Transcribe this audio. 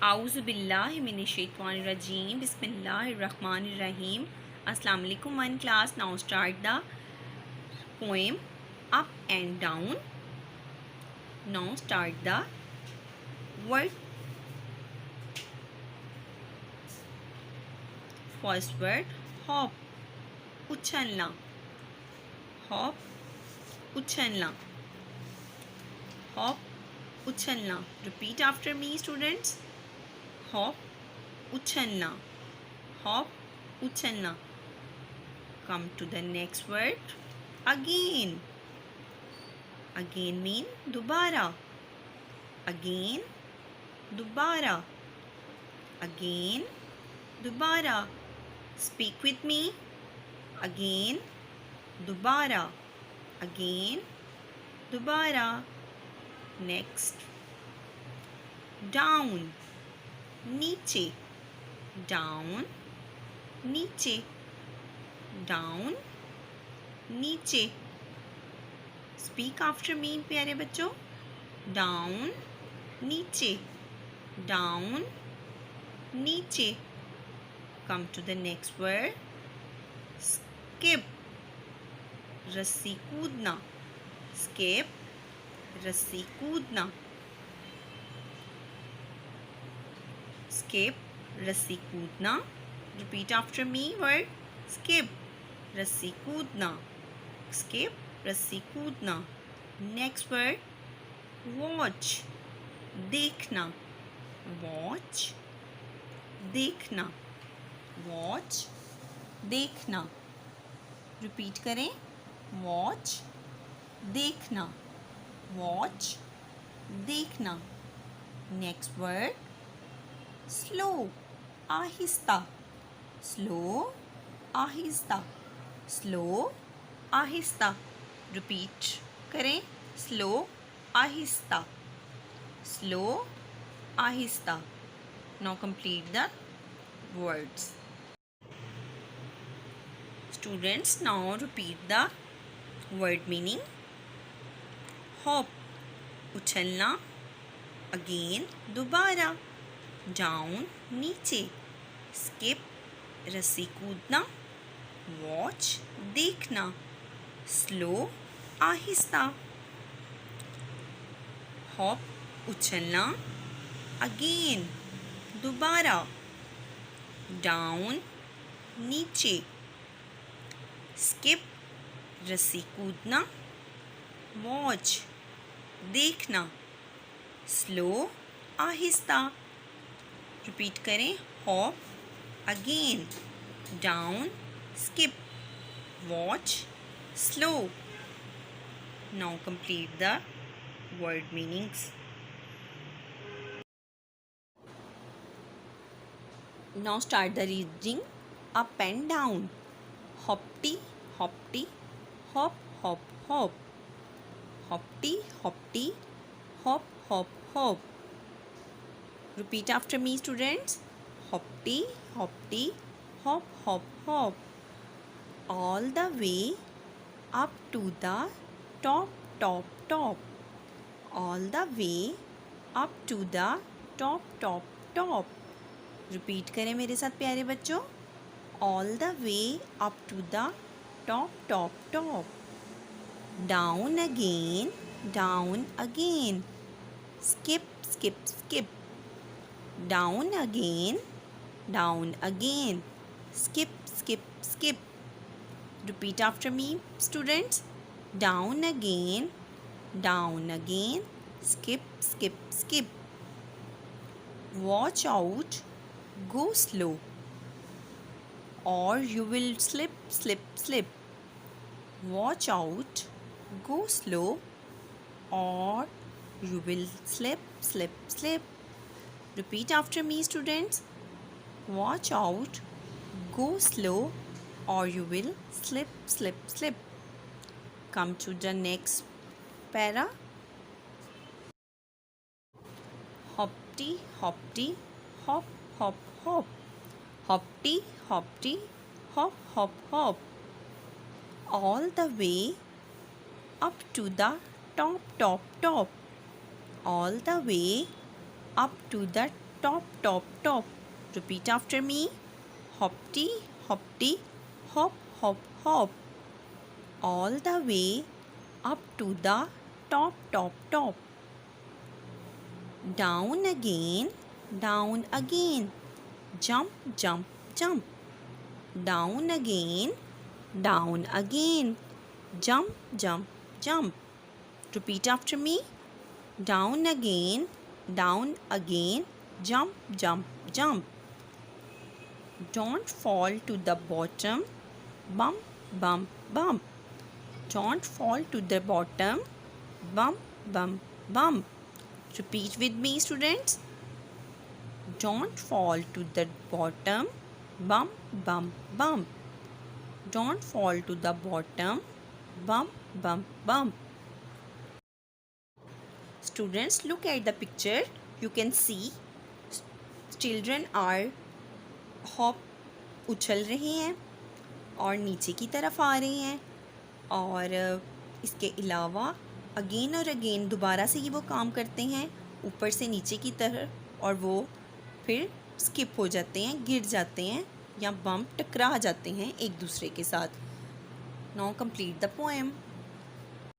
Auzubillahiminashaitanirrajim. Bismillahirrahmanirrahim. Assalamu alaikum. One class. Now start the poem Up and Down. Now start the word. First word hop. उछलना. Hop. उछलना. Hop. उछलना. Repeat after me, students. Hop उछलना. Hop उछलना. Come to the next word again. Again mean दोबारा. Again दोबारा. Again दोबारा. Speak with me. Again दोबारा. Again दोबारा. Next down. नीचे. डाउन नीचे. डाउन नीचे. स्पीक आफ्टर मी प्यारे बच्चों. डाउन नीचे. डाउन नीचे. Come to the next word skip. रस्सी कूदना. स्किप रस्सी कूदना. स्किप रस्सी कूदना. रिपीट आफ्टर मी वर्ड स्किप रस्सी कूदना. स्किप रस्सी कूदना. Next word watch. देखना. वॉच देखना. वॉच देखना. रिपीट करें. वॉच देखना. वॉच देखना. Next word slow. आहिस्ता. स्लो आहिस्ता. स्लो आहिस्ता. रिपीट करें. स्लो आहिस्ता. स्लो आहिस्ता. Now complete the words. Students now repeat the word meaning. Hop उछलना. अगेन दोबारा. डाउन नीचे. स्किप रस्सी कूदना. वॉच देखना. स्लो आहिस्ता. हॉप उछलना. अगेन दोबारा. डाउन नीचे. स्किप रस्सी कूदना. वॉच देखना. स्लो आहिस्ता. रिपीट करें. Hop again down skip watch slow. Now complete the word meanings. Now start the reading. Up and down. Hoppity hoppity. Hop hop hop. Hoppity hoppity. Hop hop hop. Repeat after me, students. Hoppty, hoppty, hop, hop, hop. All the way up to the top, top, top. All the way up to the top, top, top. Repeat करें मेरे साथ प्यारे बच्चों. All the way up to the top, top, top. Down again, down again. Skip, skip, skip. Down again, down again. Skip, skip, skip. Repeat after me, students. Down again, down again. Skip, skip, skip. Watch out, go slow, or you will slip, slip, slip. Watch out, go slow, or you will slip, slip, slip. Repeat after me, students. Watch out, go slow, or you will slip, slip, slip. Come to the next para. Hoppty, hoppty, hop, hop, hop. Hoppty, hoppty, hop, hop, hop. All the way up to the top, top, top. All the way up to the top, top, top. Repeat after me. Hoppty, hoppty, hop, hop, hop. All the way up to the top, top, top. Down again, down again. Jump, jump, jump. Down again, down again. Jump, jump, jump. Repeat after me. Down again, down again. Jump, jump, jump. Don't fall to the bottom. Bump, bump, bump. Don't fall to the bottom. Bump, bump, bump. Repeat with me, students. Don't fall to the bottom. Bump, bump, bump. Don't fall to the bottom. Bump, bump, bump. Students, look at the picture. You can see children are hop उछल रहे हैं और नीचे की तरफ आ रहे हैं और इसके अलावा अगेन और अगेन दोबारा से ही वो काम करते हैं ऊपर से नीचे की तरफ और वो फिर स्किप हो जाते हैं, गिर जाते हैं या बम्प टकरा जाते हैं एक दूसरे के साथ. Now complete the poem.